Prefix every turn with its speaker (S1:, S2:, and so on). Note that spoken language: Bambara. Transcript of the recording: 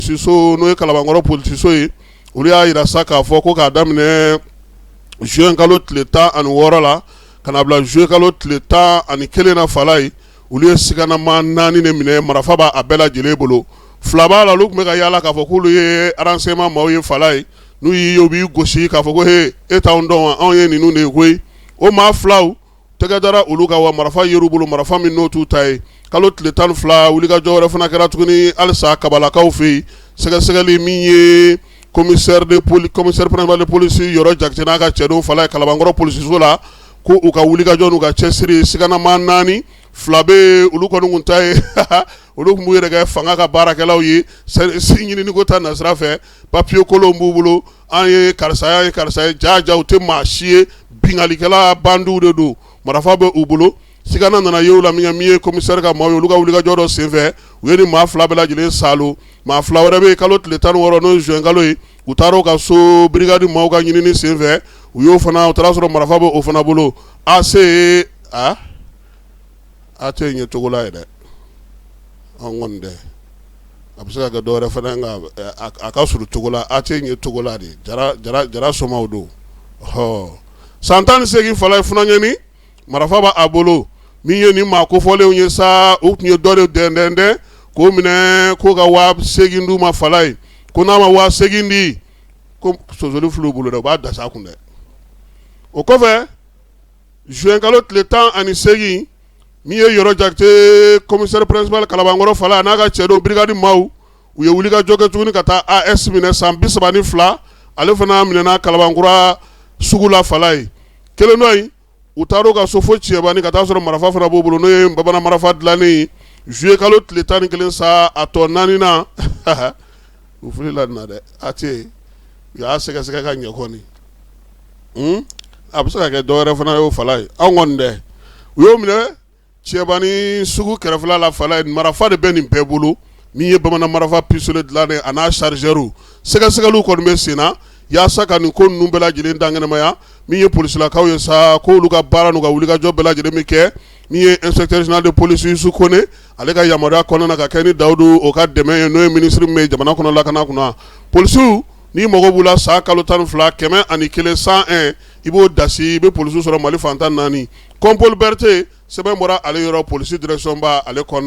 S1: polisi so n'o ye Kalabankɔrɔ polisi so ye olu y'a yira sa k'a fɔ ko k'a daminɛ juin kalo tile 16 la ka na bila juin kalo tile 11 na Fala ye olu ye siganama 4 de minɛ marifa b'a bɛɛ lajɛlen bolo. Fila b'a la olu tun bɛ ka yaala k'a fɔ k'olu ye renseignement maaw ye Fala ye n'u y'i ye u b'i gosi k'a fɔ ko he e t'anw dɔn wa anw ye ninnu de ye koyi. O maa filaw tɛgɛ dara olu kan wa marifa yer'u bolo marifa min n'o t'u ta ye. Kalo tile 12 wulikajɔ wɛrɛ fana kɛra tuguni halisa Kabalakaw fɛ yen sɛgɛsɛgɛli min ye commissaire principal de police Yɔrɔ Jakite n'a ka cɛdenw Fala ye Kalabankɔrɔ polisiso la ko u ka wulikajɔ n'u ka cɛsiri siganama 4 fila bɛ olu kɔni kun ta ye olu tun b'u yɛrɛ kɛ fanga ka baarakɛlaw ye si ɲinini ko ta nasira fɛ papier kolonw b'u bolo an ye karisa ye jaja u tɛ maa si ye bingalikɛla bandiw de don marifa bɛ u bolo. Sigana nana ye u la min ye commissaire ka maaw ye olu ka wulikajɔ dɔ senfɛ u ye ni maa fila bɛɛ lajɛlen salo maa fila wɛrɛ bɛ kalo tile 16 n'o ye juin kalo ye u taara u ka so brigade maaw ka ɲinini senfɛ u y'o fana u taara sɔrɔ marifa bɛ o fana bolo AC AT ɲɛ cogo la ye dɛ an kɔni dɛ a bɛ se ka kɛ dɔwɛrɛ fana nka a ka surun cogo la AT ɲɛ cogo la de jara somaw don san 18 Fala ye funanɲɛni marifa b'a bolo min ye nin maa kofɔlenw ye sa u tun ye dɔ de dɛndɛndɛn k'o minɛ k'o ka 8,000 d'u ma Fala ye ko n'a ma 8,000 di ko sɔsɔli fil'u bolo dɛ u b'a dasa kun dɛ. O kɔfɛ juin kalo tile 18 min ye Yɔrɔ Jakite commissaire principal Kalabankɔrɔ Fala n'a ka cɛdenw brigade maaw u ye wulikajɔ kɛ tuguni ka taa AS minɛ san 32 ale fana minɛna Kalabankura sugu la Fala ye kelen dɔ in u taara u ka so fo Cɛbani ka taa sɔrɔ marifa fana b'u bolo n'o ye bamanan marifa dilannen ye juillet kalo tile 11 sa a tɔ 4 nan u fili la nin na dɛ AT u y'a sɛgɛsɛgɛ ka ɲɛ kɔni a bɛ se ka kɛ dɔwɛrɛ fana y'o Fala ye anw kɔni dɛ u y'o minɛ Cɛbani sugu kɛrɛfɛla la Fala ye marifa de bɛ nin bɛɛ bolo min ye bamanan marifa pistolet dilannen a n'a chargeur sɛgɛsɛgɛliw kɔni bɛ sen na yaasa ka nin ko ninnu bɛɛ lajɛlen dankɛnɛmaya min ye polisilakaw ye sa ko olu ka baara n'u ka wulikajɔ bɛɛ lajɛlen bɛ kɛ min ye inspecteur général de police Yusu Kone ale ka yamaruya kɔnɔna na ka kɛ ni Dawudu o ka dɛmɛ ye n'o ye ministre min bɛ jamana kɔnɔ lakana kunna polisiw ni mago b'u la sa kalo 12 101 101 i b'o dasi i bɛ polisiw sɔrɔ Mali fantan 4 Compol Berté sɛbɛn bɔra ale yɔrɔ polisi direction ba ale kɔnɔna